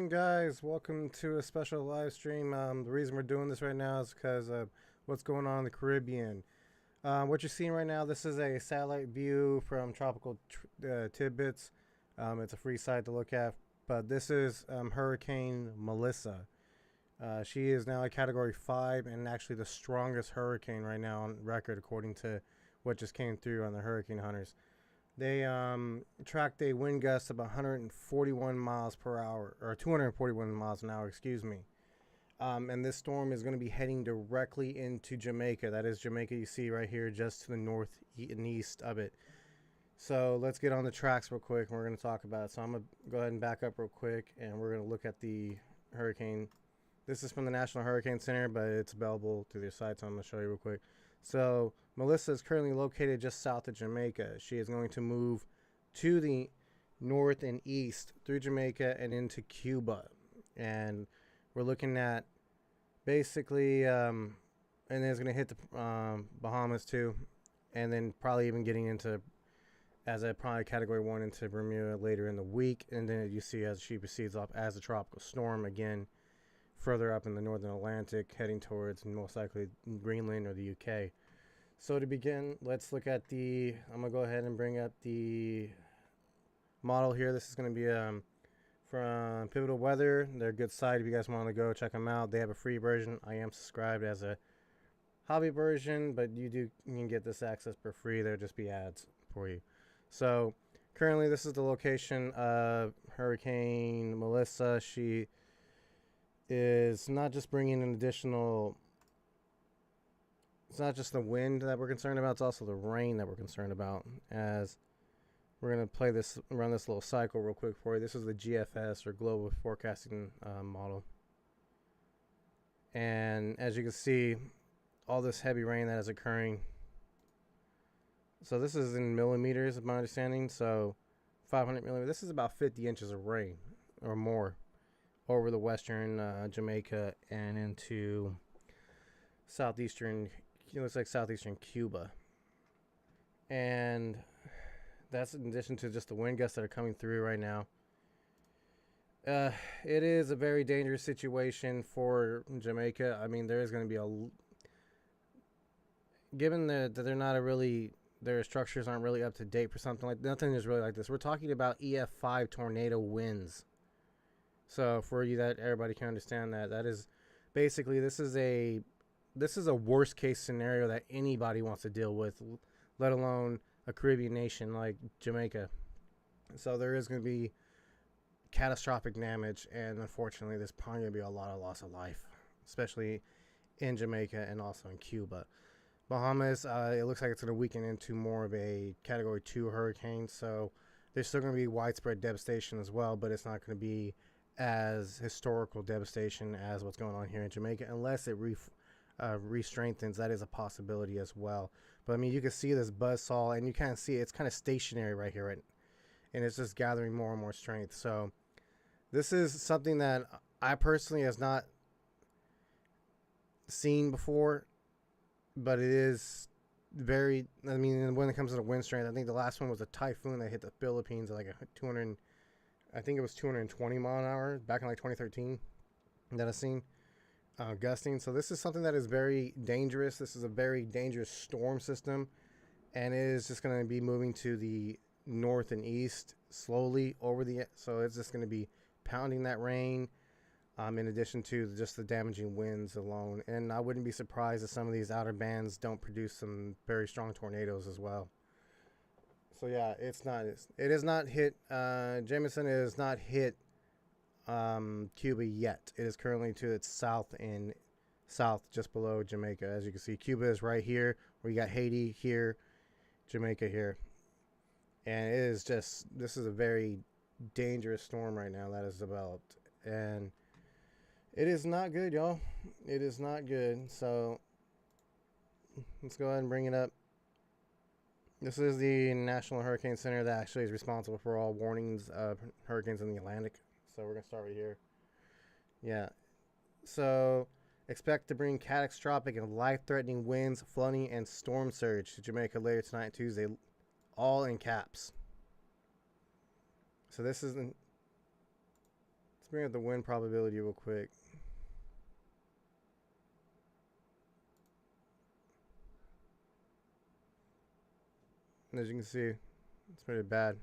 morning, guys. Welcome to a special live stream. The reason we're doing this right now is because of what's going on in the Caribbean. What you're seeing right now, this is a satellite view from Tropical Tidbits. It's a free site to look at, but this is Hurricane Melissa. She is now a Category 5 and actually the strongest hurricane right now on record, according to what just came through on the Hurricane Hunters. They tracked a wind gust of 141 miles per hour, or 241 miles an hour, excuse me. And this storm is going to be heading directly into Jamaica. That is Jamaica you see right here, just to the north and east of it. So let's get on the tracks real quick, and we're going to talk about it. So I'm going to go ahead and back up real quick, and we're going to look at the hurricane. This is from the National Hurricane Center, but it's available through their site, so I'm going to show you real quick. So Melissa is currently located just south of Jamaica. She is going to move to the north and east through Jamaica and into Cuba. And we're looking at basically, and then it's going to hit the Bahamas too. And then probably even getting into, as a probably Category 1 into Bermuda later in the week. And then you see as she proceeds off as a tropical storm again, further up in the northern Atlantic, heading towards most likely Greenland or the UK. So to begin, let's look at the, I'm going to go ahead and bring up the model here. This is going to be from Pivotal Weather. They're a good site if you guys want to go check them out. They have a free version. I am subscribed as a hobby version, but you can get this access for free. There'll just be ads for you. So currently this is the location of Hurricane Melissa. She is not just bringing an additional, it's not just the wind that we're concerned about, it's also the rain that we're concerned about. As we're going to run this little cycle real quick for you. This is the GFS, or Global Forecasting model. And as you can see, all this heavy rain that is occurring. So this is in millimeters of my understanding. So 500 millimeters. This is about 50 inches of rain or more over the western Jamaica and into southeastern, it looks like southeastern Cuba. And that's in addition to just the wind gusts that are coming through right now. It is a very dangerous situation for Jamaica. I mean, there is going to be given that they're not their structures aren't really up to date for something like, nothing is really like this. We're talking about EF5 tornado winds. So for you, that everybody can understand that is basically, this is a worst case scenario that anybody wants to deal with, let alone a Caribbean nation like Jamaica. So there is going to be catastrophic damage, and unfortunately there's probably going to be a lot of loss of life, especially in Jamaica and also in Cuba. Bahamas, it looks like it's going to weaken into more of a Category 2 hurricane, so there's still going to be widespread devastation as well, but it's not going to be as historical devastation as what's going on here in Jamaica, unless it re-strengthens. That is a possibility as well. But I mean, you can see this buzzsaw, and you kind of see it's kind of stationary right here, right? And it's just gathering more and more strength. So this is something that I personally has not seen before, but it is very, I mean, when it comes to the wind strength, I think the last one was a typhoon that hit the Philippines at like 200, I think it was 220 mile an hour back in like 2013 that I've seen gusting. So this is something that is very dangerous. This is a very dangerous storm system, and it is just going to be moving to the north and east slowly over so it's just going to be pounding that rain, in addition to just the damaging winds alone. And I wouldn't be surprised if some of these outer bands don't produce some very strong tornadoes as well. So yeah, it is not hit, Jameson is not hit Cuba yet. It is currently to its south just below Jamaica. As you can see, Cuba is right here, where you got Haiti here, Jamaica here. And it is just, this is a very dangerous storm right now that has developed. And it is not good, y'all. It is not good. So let's go ahead and bring it up. This is the National Hurricane Center that actually is responsible for all warnings of hurricanes in the Atlantic. So we're going to start right here. Yeah. So expect to bring catastrophic and life-threatening winds, flooding, and storm surge to Jamaica later tonight, Tuesday, all in caps. So this is Let's bring up the wind probability real quick. And as you can see, it's pretty bad.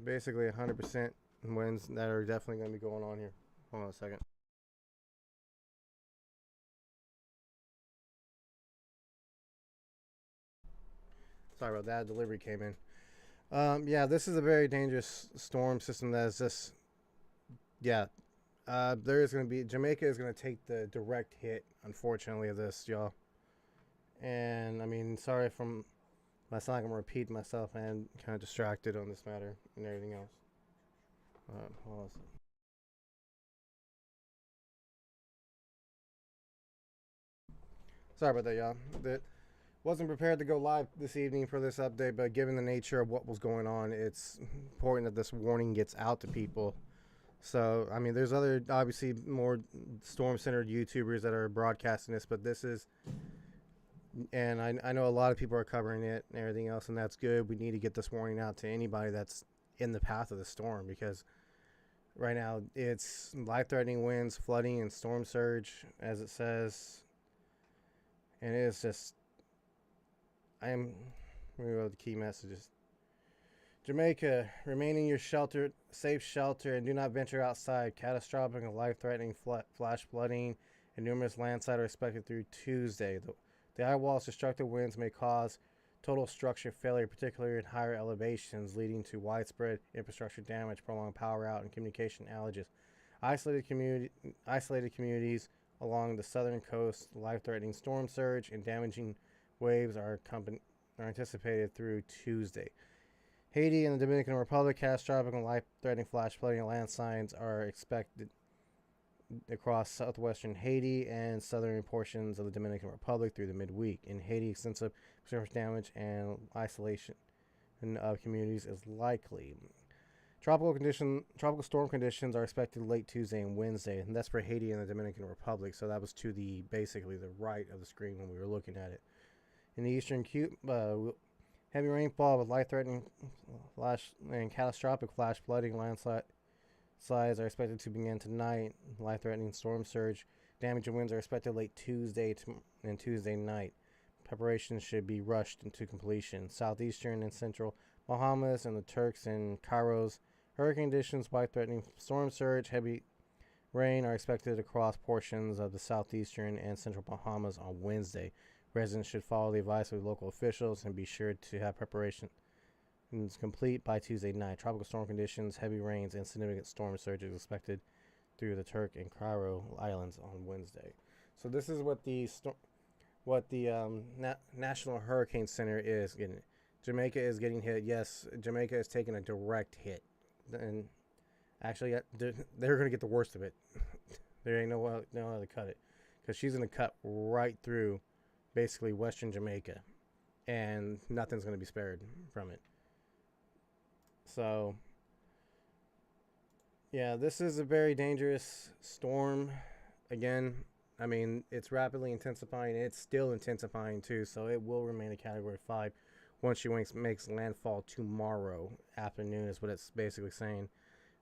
Basically 100% winds that are definitely going to be going on here. Hold on a second. Sorry about that. Delivery came in. Yeah, this is a very dangerous storm system that is just, yeah. There is going to be, Jamaica is going to take the direct hit, unfortunately, of this, y'all. And, I mean, sorry if I sound like I'm going to repeat myself and kind of distracted on this matter and everything else. Hold on a second. Sorry about that, y'all. That wasn't prepared to go live this evening for this update, but given the nature of what was going on, it's important that this warning gets out to people. So, I mean, there's other, obviously, more storm-centered YouTubers that are broadcasting this, but this is, and I know a lot of people are covering it and everything else, and that's good. We need to get this warning out to anybody that's in the path of the storm, because right now it's life-threatening winds, flooding, and storm surge, as it says. And it is just, let me go to the key messages. Jamaica, remain in your safe shelter, and do not venture outside. Catastrophic and life-threatening flash flooding and numerous landslides are expected through Tuesday. The eye wall's destructive winds may cause total structure failure, particularly in higher elevations, leading to widespread infrastructure damage, prolonged power out, and communication outages. Isolated communities along the southern coast, life-threatening storm surge and damaging waves are anticipated through Tuesday. Haiti and the Dominican Republic, catastrophic and life-threatening flash flooding and landslides are expected across southwestern Haiti and southern portions of the Dominican Republic through the midweek. In Haiti, extensive surface damage and isolation of communities is likely. Tropical storm conditions are expected late Tuesday and Wednesday, and that's for Haiti and the Dominican Republic. So that was to basically the right of the screen when we were looking at it. In the eastern heavy rainfall with life-threatening flash and catastrophic flash flooding, landslides are expected to begin tonight. Life-threatening storm surge, damaging winds are expected late Tuesday and Tuesday night. Preparations should be rushed into completion. Southeastern and central Bahamas and the Turks and Cairo's hurricane conditions, life-threatening storm surge, heavy rain are expected across portions of the southeastern and central Bahamas on Wednesday. Residents should follow the advice of local officials and be sure to have preparations complete by Tuesday night. Tropical storm conditions, heavy rains, and significant storm surges expected through the Turk and Cairo Islands on Wednesday. So this is what the National Hurricane Center is getting. Jamaica is getting hit. Yes, Jamaica is taking a direct hit, and actually, they're going to get the worst of it. There ain't no how to cut it, because she's going to cut right through, basically western Jamaica, and nothing's going to be spared from it. So, yeah, this is a very dangerous storm. Again, I mean, it's rapidly intensifying. It's still intensifying too, so it will remain a Category 5 once she makes landfall tomorrow afternoon, is what it's basically saying.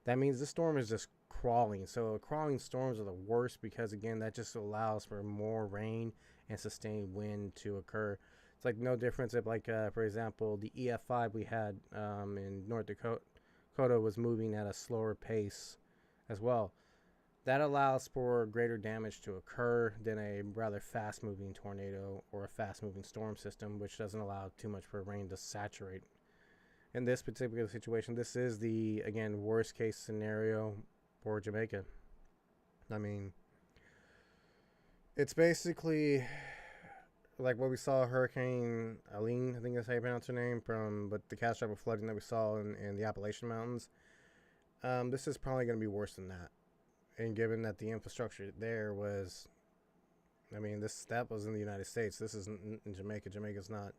That means the storm is just crawling. So crawling storms are the worst because, again, that just allows for more rain and sustained wind to occur. It's like no difference if, like, for example, the EF5 we had in North Dakota was moving at a slower pace as well. That allows for greater damage to occur than a rather fast-moving tornado or a fast-moving storm system, which doesn't allow too much for rain to saturate. In this particular situation, this is the, again, worst-case scenario for Jamaica. I mean, it's basically like what we saw Hurricane Eileen, I think that's how you pronounce her name, but the catastrophic flooding that we saw in the Appalachian Mountains. This is probably going to be worse than that. And given that the infrastructure there was, I mean, that was in the United States. This is in Jamaica. Jamaica's not.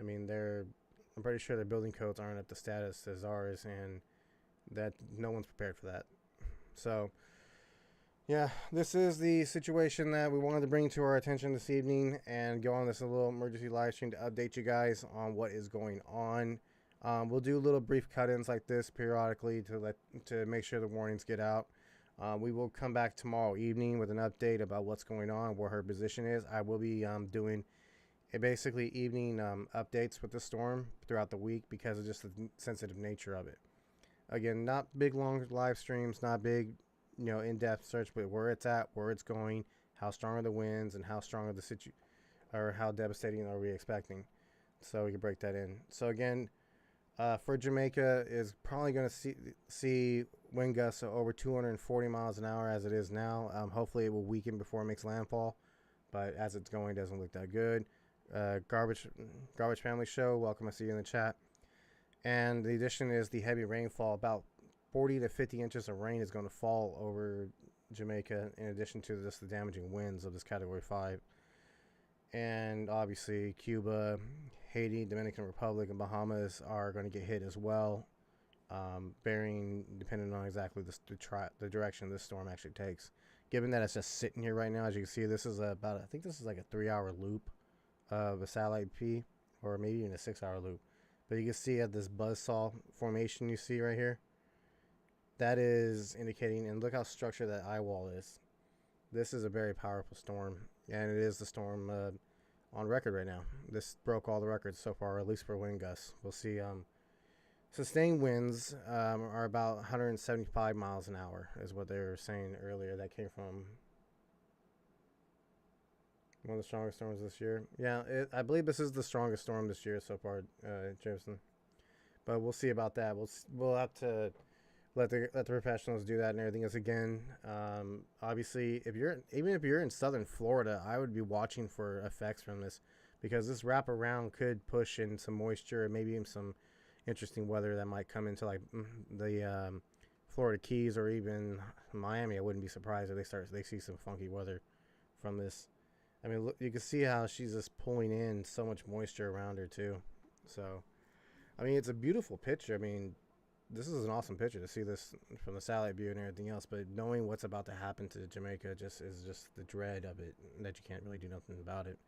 I mean, I'm pretty sure their building codes aren't at the status as ours, and that no one's prepared for that. So, yeah, this is the situation that we wanted to bring to our attention this evening and go on this little emergency live stream to update you guys on what is going on. We'll do little brief cut-ins like this periodically to make sure the warnings get out. We will come back tomorrow evening with an update about what's going on, where her position is. I will be doing basically evening updates with the storm throughout the week because of just the sensitive nature of it. Again, not big long live streams, not big, in-depth search, but where it's at, where it's going, how strong are the winds, and how strong are or how devastating are we expecting. So we can break that in. So again, for Jamaica is probably going to see wind gusts of over 240 miles an hour as it is now. Hopefully it will weaken before it makes landfall, but as it's going, it doesn't look that good. Garbage Family Show, welcome, I see you in the chat. And the addition is the heavy rainfall. About 40 to 50 inches of rain is going to fall over Jamaica, in addition to the damaging winds of this Category 5. And obviously Cuba, Haiti, Dominican Republic, and Bahamas are going to get hit as well, varying depending on exactly the direction this storm actually takes. Given that it's just sitting here right now, as you can see, this is I think this is like a 3-hour loop of a satellite P, or maybe even a 6-hour loop. But you can see at this buzzsaw formation you see right here, that is indicating, and look how structured that eye wall is. This is a very powerful storm, and it is the storm on record right now. This broke all the records so far, at least for wind gusts. We'll see. Sustained winds are about 175 miles an hour, is what they were saying earlier. That came from one of the strongest storms this year. Yeah, I believe this is the strongest storm this year so far, Jameson. But we'll see about that. We'll have to let the professionals do that and everything else again. Obviously, even if you're in southern Florida, I would be watching for effects from this, because this wraparound could push in some moisture and maybe even some interesting weather that might come into like the Florida Keys or even Miami. I wouldn't be surprised if they see some funky weather from this. I mean, look, you can see how she's just pulling in so much moisture around her too. So, I mean, it's a beautiful picture. I mean, this is an awesome picture to see this from the satellite view and everything else. But knowing what's about to happen to Jamaica is just the dread of it, that you can't really do nothing about it.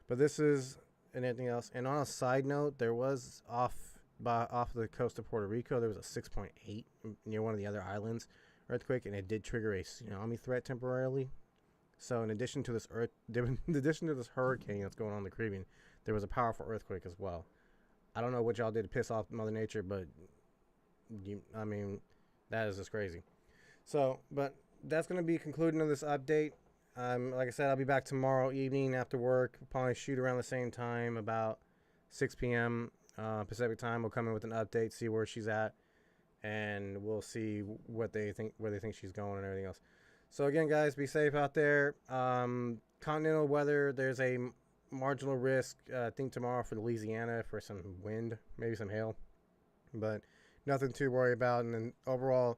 But this is and anything else. And on a side note, there was off the coast of Puerto Rico, there was a 6.8 near one of the other islands earthquake, and it did trigger a tsunami threat temporarily. So in addition to this hurricane that's going on in the Caribbean, there was a powerful earthquake as well. I don't know what y'all did to piss off Mother Nature, but I mean, that is just crazy. So, but that's going to be concluding of this update. Like I said, I'll be back tomorrow evening after work. We'll probably shoot around the same time, about 6 p.m. Pacific time. We'll come in with an update, see where she's at, and we'll see where they think she's going and everything else. So again, guys, be safe out there. Continental weather, there's a marginal risk, I think tomorrow for Louisiana for some wind, maybe some hail, but nothing to worry about. And then overall,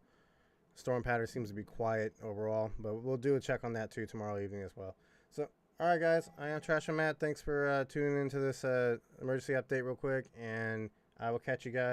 storm pattern seems to be quiet overall, but we'll do a check on that too tomorrow evening as well. So, all right, guys, I am Trashman Matt. Thanks for tuning into this emergency update real quick, and I will catch you guys.